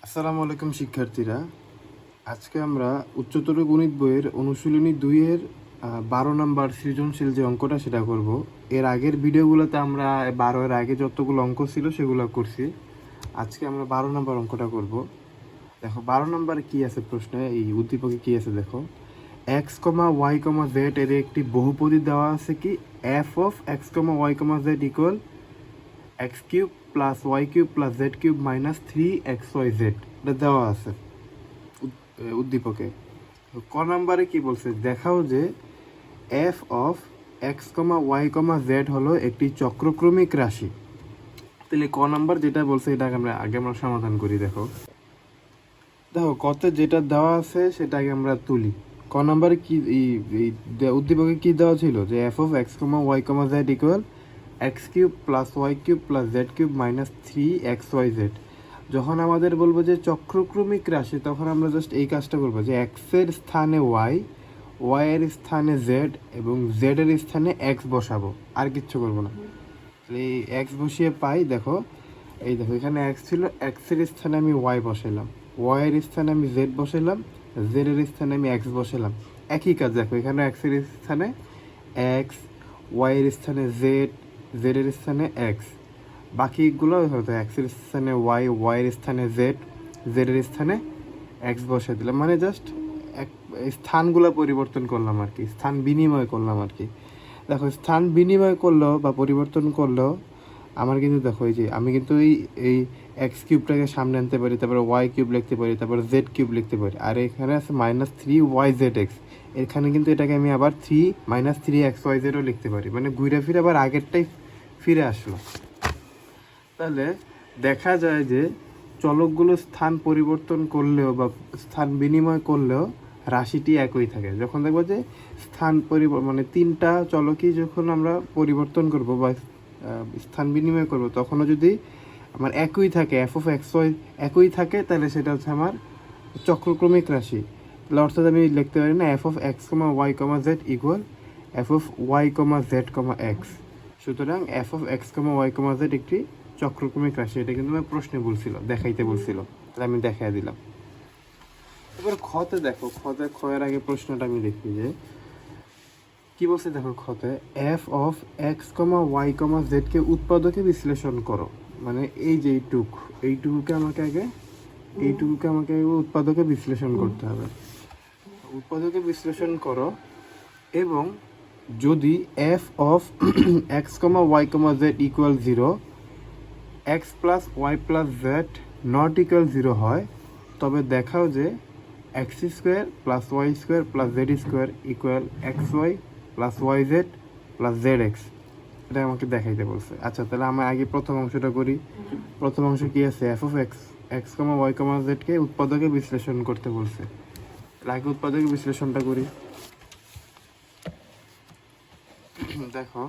আসসালামু আলাইকুম শিক্ষার্থীরা। আজকে আমরা উচ্চতর গণিত বইয়ের অনুশীলনী 2-এর 12 নম্বর সৃজনশীল যে অঙ্কটা সেটা করব। এর আগের ভিডিওগুলোতে আমরা 12-এর আগে যতগুলো অঙ্ক ছিল সেগুলো করছি। আজকে আমরা 12 নম্বর অঙ্কটা করব। দেখো 12 নম্বরে কী আছে প্রশ্নে, এই উদ্দীপকে কী আছে দেখো। X comma Y comma Z এর একটি বহুপদী দেওয়া আছে কি F of x comma Y comma Z equal X cube plus Y cube plus Z cube minus 3xyz এটা দেওয়া আছে উদ্দীপকে। ক নাম্বারে কি বলছে, দেখাও যে F of x comma Y comma Z হলো একটি চক্রক্রমিক রাশি। তাহলে ক নাম্বার যেটা বলছে এটা আমরা সমাধান করি। দেখো কতে যেটা দেওয়া আছে সেটাকে আমরা তুলি। ক নাম্বারে কি উদ্দীপকে কি দেওয়া ছিল যে F of x comma Y comma Z equal X cube plus Y cube plus Z cube minus 3xyz। যখন আমাদের বলবো যে চক্রক্রমিক রাশি তখন আমরা জাস্ট এই কাজটা করবো যে এক্সের স্থানে ওয়াই, ওয়াইয়ের স্থানে জেড এবং জেডের স্থানে এক্স বসাবো, আর কিচ্ছু করবো না। এই এক্স বসিয়ে পাই, দেখো এখানে এক্স ছিল, এক্সের স্থানে আমি ওয়াই বসাইলাম, ওয়াইয়ের স্থানে আমি জেড বসাইলাম, জেডের স্থানে আমি এক্স বসাইলাম। একই কাজ দেখো, এখানে এক্সের স্থানে এক্স, ওয়াইয়ের স্থানে জেড, জেডের স্থানে এক্স, বাকিগুলো হয়তো এক্সের স্থানে ওয়াই, ওয়াইয়ের স্থানে জেড, জেডের স্থানে এক্স বসে দিলাম, মানে জাস্ট এক স্থানগুলো পরিবর্তন করলাম আর কি, স্থান বিনিময় করলাম আর কি। দেখো স্থান বিনিময় করলেও বা পরিবর্তন করলেও আমার কিন্তু দেখো এই যে আমি কিন্তু এই এক্স কিউবটাকে সামনে আনতে পারি, তারপরে ওয়াই কিউব লিখতে পারি, তারপরে জেড কিউব লিখতে পারি, আর এখানে আছে -3yzx। এখানে কিন্তু এটাকে আমি আবার -3xyzও লিখতে পারি, মানে ঘুরে ফিরে আবার আগেরটাই ফিরে আসলো। তাহলে দেখা যায় যে চলকগুলো স্থান পরিবর্তন করলেও বা স্থান বিনিময় করলেও রাশিটি একই থাকে। যখন দেখবো যে স্থান মানে তিনটা চলকই যখন আমরা পরিবর্তন করব বা স্থান বিনিময় করব তখনও যদি আমার একই থাকে, এফ অফ এক্স ওয়াই একই থাকে, তাহলে সেটা হচ্ছে আমার চক্রক্রমিক রাশি। তাহলে অর্থাৎ আমি লিখতে পারি না F of x comma Y comma Z equal f of y comma z comma x. সুতরাং f of x comma Y comma z একটি চক্রক্রমিক রাশি। এটা কিন্তু আমার প্রশ্নে বলছিল, দেখাইতে বলছিল, তাহলে আমি দেখাই দিলাম। এবার খতে দেখো, খয়ের আগে প্রশ্নটা আমি দেখি যে কি বলছে। দেখো খতে f of x comma Y comma জেডকে উৎপাদকে বিশ্লেষণ করো, মানে এই যে এইটুকুকে আমাকে আগে উৎপাদকে বিশ্লেষণ করতে হবে। উৎপাদকে বিশ্লেষণ করো এবং যদি F of x comma Y comma Z equal 0, X plus Y plus Z not equal 0 হয়, তবে দেখাও যে X square plus Y square plus Z square equal X Y plus Y Z plus Z X. এটা আমাকে দেখাইতে বলছে। আচ্ছা, তাহলে আমরা আগে প্রথম অংশটা করি। প্রথম অংশ কি আছে, f of x comma Y comma জেডকে উৎপাদকে বিশ্লেষণ করতে বলছে। তাহলে আগে উৎপাদকে বিশ্লেষণটা করি। দেখো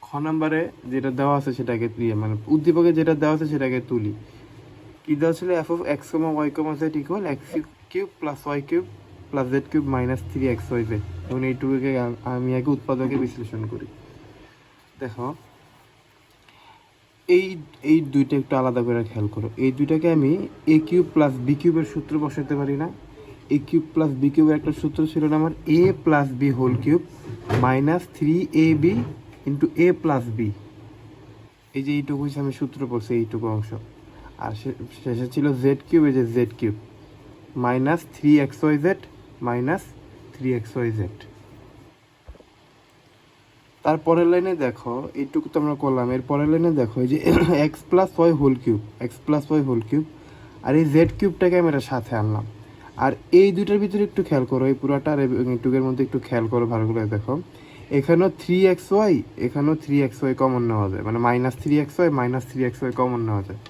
খ নাম্বারে যেটা দেওয়া আছে সেটাকে মানে উদ্দীপকে যেটা দেওয়া আছে সেটাকে তুলি। কি দেওয়া ছিল, F of x comma Y comma Z equal X cube plus Y cube plus Z cube minus 3xyz। এবং এইটুকুকে আমি আগে উৎপাদকে বিশ্লেষণ করি। দেখো এই দুইটা একটু আলাদা করে খেয়াল করো। এই দুইটাকে আমি এ কিউব প্লাস বি কিউবের সূত্র বসাতে পারি না? এ কিউব প্লাস বি কিউবের একটা সূত্র ছিল না আমার, a plus b whole cube minus 3ab into a plus b. এই যে এইটুকু আমি সূত্র পড়ছি, এইটুকু অংশ। আর শেষে ছিল জেড কিউব, এই যে Z cube minus 3xyz minus 3xyz। তারপরের লাইনে দেখো, এইটুকু তো আমরা করলাম। এর পরের লাইনে দেখো এই যে x plus y whole cube, আর এই জেড কিউবটাকে আমি এটা সাথে আনলাম। আর এই দুইটার ভিতরে একটু খেয়াল করো, এই পুরাটার এইটুকের মধ্যে একটু খেয়াল করো ভালো করে। দেখো এখানেও 3xy কমন নেওয়া যায়, মানে -3xy কমন নেওয়া যায়।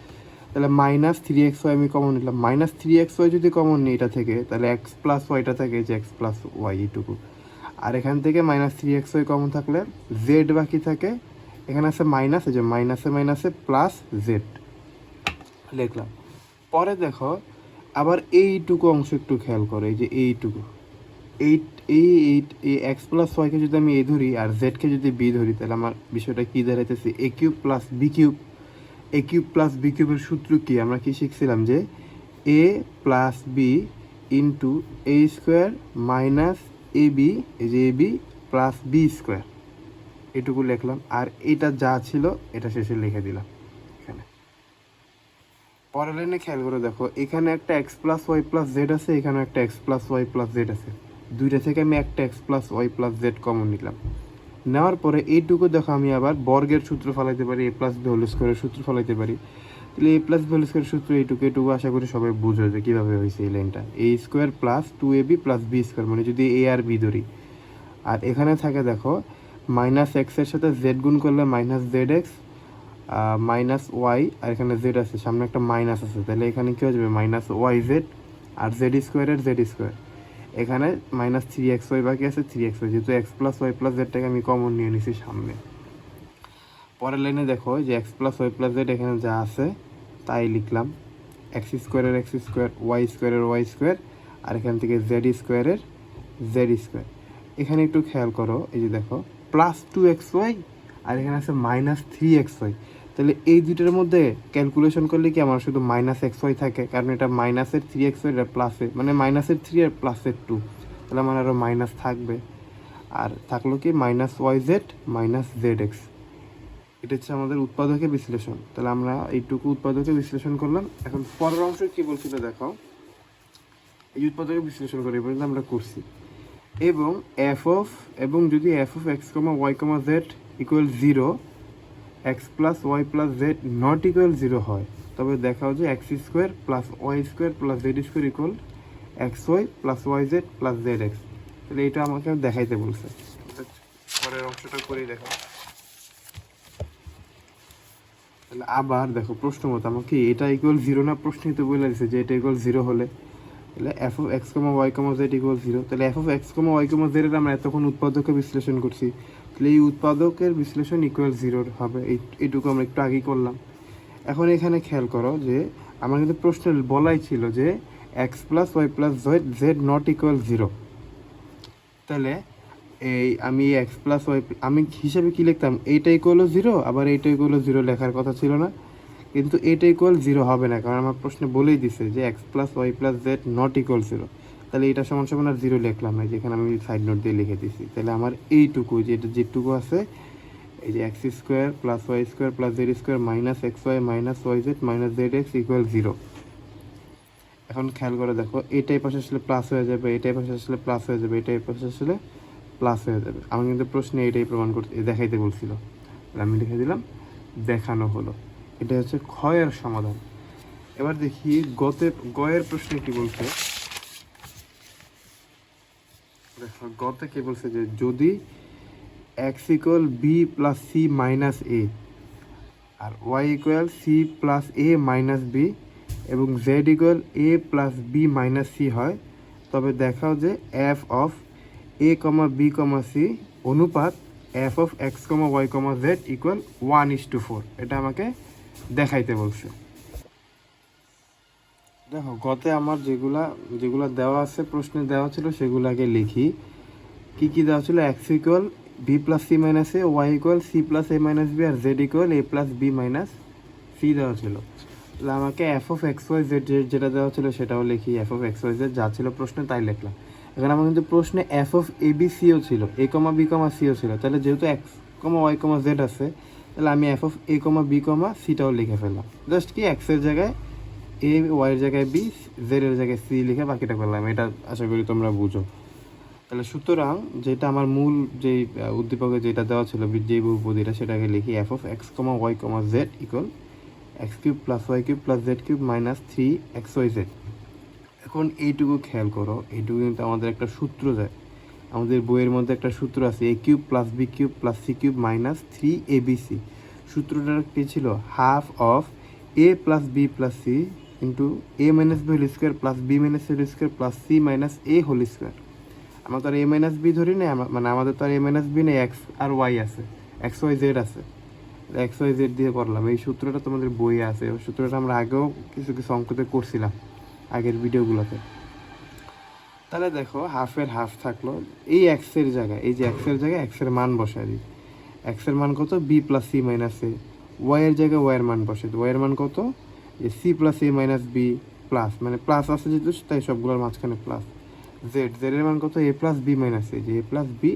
তাহলে -3xy আমি কমন নিলাম। -3xy যদি কমন নিই এটা থেকে, তাহলে এক্স প্লাস ওয়াইটা থাকে যে এক্স প্লাস ওয়াই এইটুকু। আর এখান থেকে -3xy কমন থাকলে জেড বাকি থাকে। এখানে আছে মাইনাস, এই যে মাইনাসে প্লাস জেড লিখলাম। পরে দেখো আবার এইটুকু অংশ একটু খেয়াল করো, এই যে এইটুকু, এই এক্স প্লাস ওয়াইকে যদি আমি এ ধরি আর জেডকে যদি বি ধরি, তাহলে আমার বিষয়টা কী দাঁড়াইতেছে, এ কিউব প্লাস বি কিউব। এ কিউব প্লাস বি কিউবের সূত্র কি আমরা কি শিখছিলাম যে A plus B into A square minus A B, এই যে A B plus b square, এটুকু লিখলাম। আর এটা যা ছিল এটা শেষে লিখে দিলাম এখানে। পরের লাইনে খেয়াল করে দেখো, এখানে একটা X plus Y plus Z আছে, এখানে একটা X plus Y plus Z আছে। দুইটা থেকে আমি একটা X plus Y plus Z common নিলাম। নেওয়ার পরে এইটুকু দেখো আমি আবার বর্গের সূত্র ফলাইতে পারি, এ প্লাস বি হোল স্কোয়ারের সূত্র ফলাইতে পারি। তাহলে এ প্লাস বি হোল স্কোয়ারের সূত্র এটুকু আশা করি সবাই বুঝো যে কীভাবে হয়েছে এই লাইনটা। A square plus 2ab plus b square, মানে যদি এ আর বি ধরি। আর এখানে থাকে দেখো মাইনাস এক্সের সাথে জেড গুণ করলে minus Z X minus Y, আর এখানে জেড আছে, সামনে একটা মাইনাস আছে, তাহলে এখানে কী হয়ে যাবে মাইনাস ওয়াই জেড, আর জেড স্কোয়ারের জেড স্কোয়ার। এখানে মাইনাস 3xy বাকি আছে, 3xy, যেহেতু এক্স প্লাস ওয়াই প্লাস জেডটাকে আমি কমন নিয়ে নিছি সামনে। পরের লাইনে দেখো যে x plus Y plus Z এখানে যা আছে তাই লিখলাম, এক্স স্কোয়ারের এক্স স্কোয়ার, ওয়াই স্কোয়ারের ওয়াই স্কোয়ার, আর এখান থেকে জেড স্কোয়ারের জেড স্কোয়ার। এখানে একটু খেয়াল করো, এই যে দেখো প্লাস 2xy আর এখানে আছে মাইনাস 3xy। তাহলে এই দুইটার মধ্যে ক্যালকুলেশন করলে কি আমার শুধু মাইনাস xy থাকে, কারণ এটা মাইনাসের 3xy, এটা প্লাসে, মানে মাইনাসের 3 আর প্লাসের 2, তাহলে আমার আরও মাইনাস থাকবে। আর থাকলো কি minus Y Z minus Z X. এটা হচ্ছে আমাদের উৎপাদকের বিশ্লেষণ। তাহলে আমরা এইটুকু উৎপাদকের বিশ্লেষণ করলাম। এখন পরের অংশ কি বলছিল দেখো, এই উৎপাদকের বিশ্লেষণ করে এই পর্যন্ত আমরা করছি। এবং যদি F of x comma Y comma Z equal 0, X plus Y plus Z not equal 0 হয়, তবে দেখাও যে X square plus Y square plus Z square equal X Y plus Y Z plus Z X. তাহলে এটা আমাকে দেখাইতে বলছে। পরের অংশটা করেই দেখো। তাহলে আবার দেখো প্রশ্ন মতো আমাকে এটা ইকুয়াল 0 না, প্রশ্নই তো বলে দিচ্ছে যে এটা ইকুয়াল 0 হলে তাহলে F of x comma Y comma Z equal 0। তাহলে F of x comma Y comma Z আমরা এতক্ষণ উৎপাদকের বিশ্লেষণ করছি, তাহলে এই উৎপাদকের বিশ্লেষণ ইকুয়াল 0 হবে। এইটুকু আমরা একটু আগেই করলাম। এখন এখানে খেয়াল করো যে আমার কিন্তু প্রশ্ন বলাই ছিল যে x plus Y plus Z not equal 0। তাহলে এই আমি এক্স প্লাস ওয়াই আমি হিসাবে কী লিখতাম, এইটা ইকুয়াল 0, আবার এইটা ইকুয়াল 0 লেখার কথা ছিল না, কিন্তু এটা ইকুয়াল 0 হবে না, কারণ আমার প্রশ্নে বলেই দিছে যে x plus Y plus Z not equal 0। তাহলে এটা সমান সমান আর 0 লিখলাম না, যেখানে আমি সাইড নোট দিয়ে লিখে দিছি। তাহলে আমার এইটুকু যেটুকু আছে, এই যে X square plus Y square plus Z square minus X Y minus Y Z minus Z X equal 0। এখন খেয়াল করে দেখো, এটাই পাশে আসলে প্লাস হয়ে যাবে, এটাই পাশে আসলে প্লাস হয়ে যাবে, এটাই পাশে আসলে প্লাস হয়ে যাবে। আমি কিন্তু প্রশ্নে এটাই প্রমাণ করতে দেখাইতে বলছিল, আমি লিখে দিলাম, দেখানো হলো। এটা হচ্ছে ক্ষয়ের সমাধান। এবার দেখি গয়ের প্রশ্নে কি বলছে। দেখো গতে কি বলছে যে যদি x equal b plus C minus a আর y equal c plus a minus b এবং z equal a plus B minus c হয়, তবে দেখাও যে F of a comma b comma c অনুপাত F of x comma Y comma Z equal 1:4। এটা আমাকে দেখাইতে বলছে। দেখো গতে আমার যেগুলা দেওয়া আছে, প্রশ্নে দেওয়া ছিল সেগুলো আগে লিখি। কি দেওয়া ছিল, x equal b plus C minus a, y equal c plus a minus b, আর z equal a plus B minus c দেওয়া ছিল। তাহলে আমাকে f of x Y z যেটা দেওয়া ছিল সেটাও লিখি, F of x Y z যা ছিল প্রশ্নে তাই লিখলাম। এখন আমার কিন্তু প্রশ্নে এফ অফ এ বি সিও ছিল, এ কমা বি কমা সিও ছিল। তাহলে যেহেতু x comma Y comma z আছে, তাহলে আমি f of a comma b comma সিটাও লিখে ফেললাম। জাস্ট কি এক্সের জায়গায় এ, ওয়াইয়ের জায়গায় বি, জেডের জায়গায় সি লিখে বাকিটা করলাম। এটা আশা করি তোমরা বুঝো। তাহলে সুতরাং যেটা আমার মূল যেই উদ্দীপকে যেটা দেওয়া ছিল যেই বহুপদীটা, সেটাকে লিখি F of x comma Y comma Z equal X cube plus Y cube plus Z cube minus 3xyz। এখন এইটুকু খেয়াল করো, এইটুকু কিন্তু আমাদের একটা সূত্র যায়, আমাদের বইয়ের মধ্যে একটা সূত্র আছে, a cube plus b cube plus c cube minus 3abc। সূত্রটা কী ছিল, half of a plus B plus c into a minus b whole square plus B minus whole square plus C minus a whole square. আমরা তো আর এ minus B ধরি না, মানে আমাদের তো আর এ মাইনাস বি নেই, এক্স আর ওয়াই আছে, এক্স ওয়াই জেড আছে, এক্স ওয়াই জেড দিয়ে করলাম। এই সূত্রটা তোমাদের বইয়ে আছে, এই সূত্রটা আমরা আগেও কিছু অঙ্কতে করছিলাম আগের ভিডিওগুলোতে। তাহলে দেখো হাফের হাফ থাকলো, এই এক্সের জায়গায়, এই যে এক্সের জায়গায় এক্সের মান বসাই দিই। এক্সের মান কত, B plus C minus a, Y এর জায়গায় ওয়াই এর মান বসে, ওয়াই এর মান কত, যে C plus a minus B plus, মানে প্লাস আছে যেহেতু তাই সবগুলোর মাঝখানে প্লাস। জেড, জেড এর মান কত, এ প্লাস বি মাইনাস সি, যে A plus B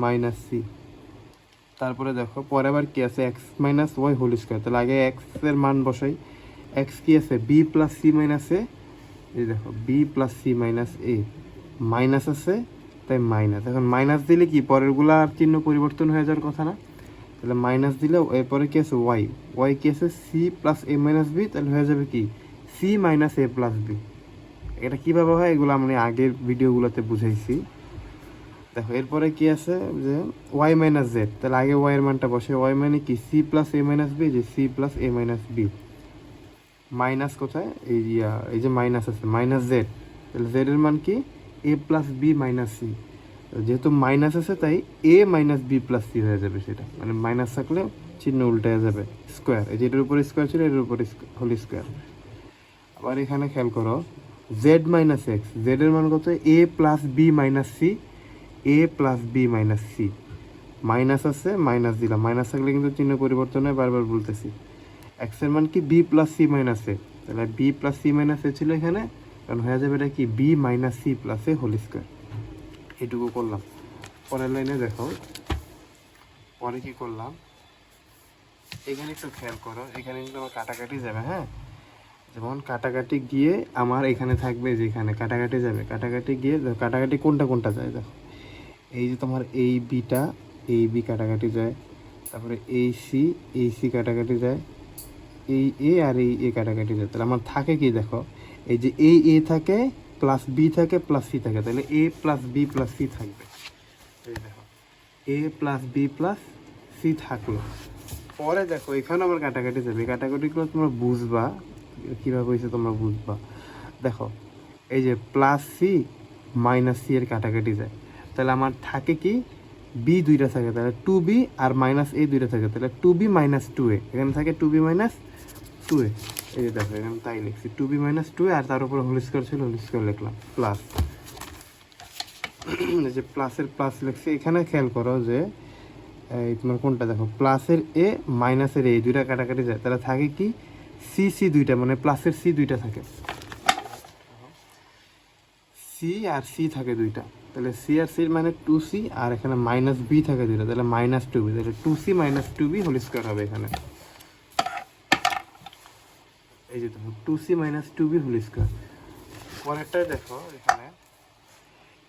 minus C. তারপরে দেখো পরে আবার কি আছে, X minus Y whole square, তাহলে আগে এক্স এর মান বসাই। এক্স কি আছে, B plus C minus A, এই দেখো B plus C minus A, minus আছে তাই মাইনাস। এখন মাইনাস দিলে কি পরেরগুলা আর চিহ্ন পরিবর্তন হয়ে যাওয়ার কথা না, তাহলে মাইনাস দিলে এরপরে কি আছে ওয়াই, ওয়াই কি আছে C plus a minus B, তাহলে হয়ে যাবে কি সি মাইনাস এ প্লাস বি। এটা কীভাবে হয় এগুলো আমি আগের ভিডিওগুলোতে বুঝাইছি। দেখো এরপরে কি আছে যে ওয়াই মাইনাস জেড, তাহলে আগে ওয়াই এর মানটা বসে, ওয়াই মানে কি C plus a minus B, যে C plus a minus B, minus কোথায় এই যে মাইনাস আছে মাইনাস জেড, তাহলে জেড এর মান কি এ প্লাস বি মাইনাস সি, যেহেতু মাইনাস আছে তাই এ মাইনাস বি প্লাস সি হয়ে যাবে, সেটা মানে মাইনাস থাকলে চিহ্ন উল্টে যাবে, স্কোয়ার, এই যেটার উপরে স্কোয়ার ছিল এটার উপরে হোল স্কোয়ার। আবার এখানে খেয়াল করো জেড মাইনাস এক্স, জেড এর মান কত এ plus B minus c, a plus B minus c, minus আছে মাইনাস দিলাম, মাইনাস থাকলে কিন্তু চিহ্ন পরিবর্তন হয়, বারবার বলতেছি। এক্স এর মান কি বি প্লাস সি মাইনাস এ, তাহলে বি প্লাস সি মাইনাস এ ছিল এখানে, কারণ হয়ে যাবে এটা কি বি মাইনাস সি প্লাস এ হোল স্কোয়ার। এইটুকু করলাম। পরের লাইনে দেখো পরে কি করলাম, এখানে একটু খেয়াল করো, এখানে কিন্তু আমার কাটাকাটি যাবে, হ্যাঁ, যেমন কাটাকাটি গিয়ে আমার এখানে থাকবে, যে এখানে কাটাকাটি যাবে, কাটাকাটি গিয়ে কাটাকাটি কোনটা কোনটা যায় দেখো, এই যে তোমার এই বিটা এই বি কাটাকাটি যায়, তারপরে এই সি কাটাকাটি যায়, এই এ আর এই এ কাটাকাটি যায়, তাহলে আমার থাকে কি দেখো, এই যে এই এ থাকে প্লাস বি থাকে প্লাস সি থাকে, তাহলে এ প্লাস বি প্লাস সি থাকবে, এই দেখো এ প্লাস বি প্লাস সি থাকলো। পরে দেখো এখানে আমার কাটাকাটি যাবে, কাটাকাটিগুলো তোমরা বুঝবা কীভাবে হয়েছে, তোমরা বুঝবা। দেখো এই যে প্লাস সি মাইনাস সি এর কাটাকাটি যায়, তাহলে আমার থাকে কি বি দুইটা থাকে, তাহলে টু বি আর মাইনাস এ দুইটা থাকে, তাহলে টু বি মাইনাস টু এ, এখানে থাকে টু বি মাইনাস টু এ, এই যে দেখো এখানে তাই লিখছি two B minus two a, আর তার উপরে হোল স্কোয়ার ছিল, হোল স্কোয়ার লিখলাম প্লাস, এই যে প্লাসের প্লাস লিখছি। এখানে খেয়াল করো যে এই তোমার কোনটা দেখো প্লাসের এ মাইনাসের এ দুইটা কাটাকাটি যায়, তাহলে থাকে কি সি সি দুইটা, মানে প্লাসের সি দুইটা থাকে, সি আর সি থাকে দুইটা, তাহলে সি আর সি মানে টু সি, আর এখানে মাইনাস বি থাকে দুইটা, তাহলে মাইনাস টু বি, তাহলে two c minus two b whole square হবে এখানে, এই যে দেখো two c minus two b whole square. পরেরটাই দেখো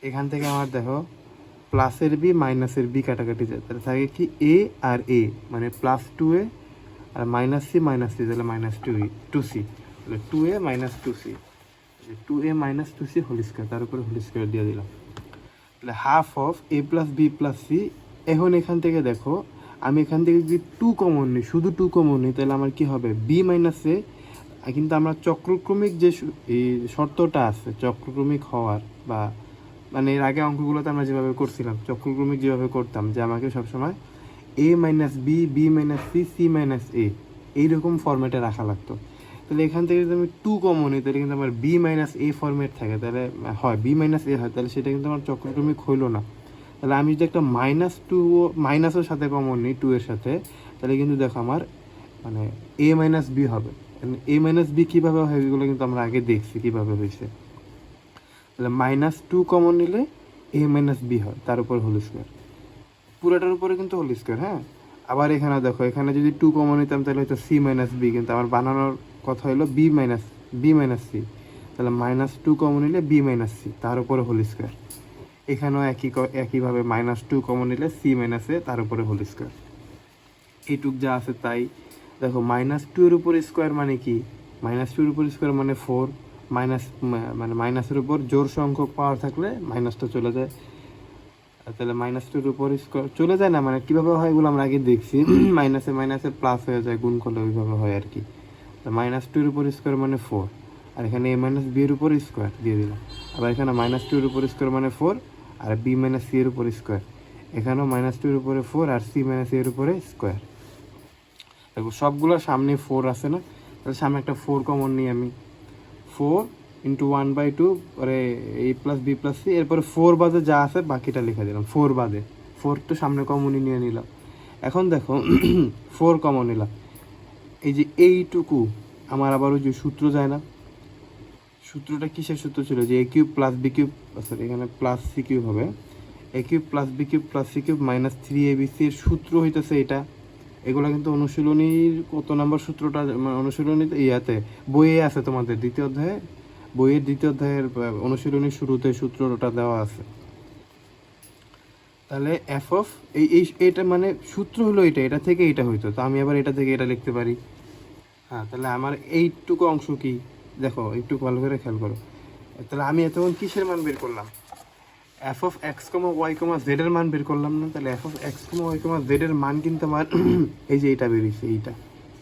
এখান থেকে আমার দেখো প্লাসের বি মাইনাসের বি কাটাকাটি যায়, তাহলে থাকে কি এ আর এ, মানে প্লাস টু এ আর মাইনাস সি, তাহলে মাইনাস টু সি, তাহলে two a minus two c, two a minus two c whole square, তার উপরে হোল স্কোয়ার দিয়ে দিলাম, তাহলে half of a plus B plus c. এখন এখান থেকে দেখো আমি এখান থেকে যদি টু কমন নিই, শুধু টু কমন নিই, তাহলে আমার কি হবে বি মাইনাস এ, কিন্তু আমরা চক্রক্রমিক যে এই শর্তটা আছে চক্রক্রমিক হওয়ার, বা মানে এর আগে অঙ্কগুলোতে আমরা যেভাবে করছিলাম চক্রক্রমিক যেভাবে করতাম, যে আমাকে সবসময় a minus b, b minus c, c minus a এইরকম ফর্মেটে রাখা লাগতো। তাহলে এখান থেকে যদি আমি টু কমন নিই, তাহলে কিন্তু আমার বি মাইনাস এ ফর্মেট থাকে, তাহলে হয় বি মাইনাস এ হয়, তাহলে সেটা কিন্তু আমার চক্রক্রমিক হইলো না। তাহলে আমি যদি একটা মাইনাস টু মাইনাসের সাথে কমন নিই টু এর সাথে, তাহলে কিন্তু দেখো আমার মানে এ মাইনাস বি হবে। এ মাইনাস বি কীভাবে হয় এগুলো কিন্তু আমরা আগে দেখছি কীভাবে হয়েছে। তাহলে মাইনাস টু কমন নিলে এ মাইনাস বি হয়, তার উপর হোল স্কোয়ার, পুরোটার উপরে কিন্তু হোল স্কোয়ার, হ্যাঁ। আবার এখানে দেখো এখানে যদি টু কমন নিতাম তাহলে হয়তো সি মাইনাস বি, কিন্তু আমার বানানোর কথা হলো বি মাইনাস সি, তাহলে মাইনাস টু কমন নিলে বি মাইনাস সি, তার উপরে হোল স্কোয়ার। এখানেও একইভাবে মাইনাস টু কমন নিলে সি মাইনাস এ, তার উপরে হোল স্কোয়ার। এইটুক যা আছে তাই। দেখো মাইনাস টু এর উপর স্কোয়ার মানে কি, মাইনাস টু এর উপর স্কোয়ার মানে ফোর, মানে মাইনাসের উপর জোর সংখ্যক পাওয়ার থাকলে মাইনাসটা চলে যায়, তাহলে মাইনাস টুর উপর স্কোয়ার চলে যায় না, মানে কীভাবে হয় এগুলো আমরা আগে দেখছি, মাইনাসে প্লাস হয়ে যায়, গুণ করলে ওইভাবে হয় আর কি। মাইনাস টুর উপর স্কোয়ার মানে ফোর, আর এখানে এ মাইনাস বি এর উপর স্কোয়ার দিয়ে দিলাম, আবার এখানে মাইনাস টুর উপর স্কোয়ার মানে ফোর, আর বি মাইনাস সি এর উপর স্কোয়ার, এখানেও মাইনাস টুর উপরে ফোর আর সি মাইনাস এর উপরে স্কোয়ার। দেখো সবগুলোর সামনে ফোর আছে না, তাহলে সামনে একটা ফোর কমন নিই আমি, four into one by two, পরে A plus B plus C, এরপরে ফোর বাদে যা আছে বাকিটা লিখে দিলাম, ফোর বাদে, ফোর তো সামনে কমনই নিয়ে নিলাম। এখন দেখো ফোর কমন নিলাম, এই যে এইটুকু আমার আবার ওই যে সূত্র যায় না, সূত্রটা কিসের সূত্র ছিল যে a cube plus b cube, sorry এখানে প্লাস সি কিউব হবে, a cube plus b cube plus c cube minus three a b c এর সূত্র হইতেছে এটা। এগুলো কিন্তু অনুশীলনীর কত নাম্বার সূত্রটা, মানে অনুশীলনীতে ইয়াতে বইয়ে আছে তোমাদের দ্বিতীয় অধ্যায়ে, বইয়ের দ্বিতীয় অধ্যায়ের অনুশীলনীর শুরুতে সূত্রটা দেওয়া আছে। তাহলে এফ অফ এটা মানে সূত্র হলো এটা থেকে এটা হইতো, তো আমি আবার এটা থেকে এটা লিখতে পারি। হ্যাঁ, তাহলে আমার এইটুকু অংশ কি দেখো, একটু ভালো করে খেয়াল করো। তাহলে আমি এতক্ষণ কিসের মান বের করলাম, F of x comma Y comma Z এর মান বের করলাম না। তাহলে F of x comma Y comma Z এর মান কিন্তু আমার এই যে এটা বেরিয়েছে,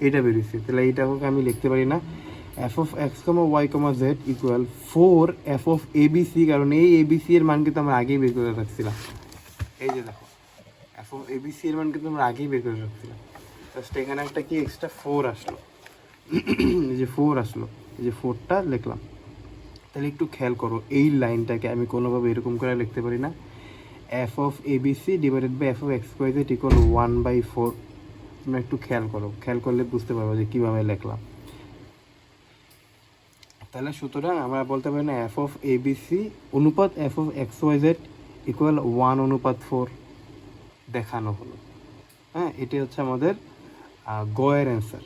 এইটা বেরিয়েছে। তাহলে এইটাকে আমি লিখতে পারি না F of x comma Y comma Z equal 4 F of A B C, কারণ এই এবিসি এর মান কিন্তু আমরা আগেই বের করে রাখছিলাম। এই যে দেখো এফ অফ এবিসি এর মান কিন্তু আমরা আগেই বের করে রাখছিলাম, জাস্ট এখানে একটা কি এক্সট্রা 4 আসলো, এই যে 4 আসলো, এই যে 4টা লিখলাম। তাহলে একটু খেয়াল করো, এই লাইনটাকে আমি কোনোভাবে এরকম করে লিখতে পারি না F of A B C divided by F of x Y Z equal 1/4। তোমরা একটু খেয়াল করো, খেয়াল করলে বুঝতে পারবো যে কীভাবে লিখলাম। তাহলে সুতরাং আমরা বলতে পারি না এফ অফ এবিসি অনুপাত F of x Y Z equal 1/4 দেখানো হলো। হ্যাঁ, এটি হচ্ছে আমাদের গয়ের অ্যান্সার।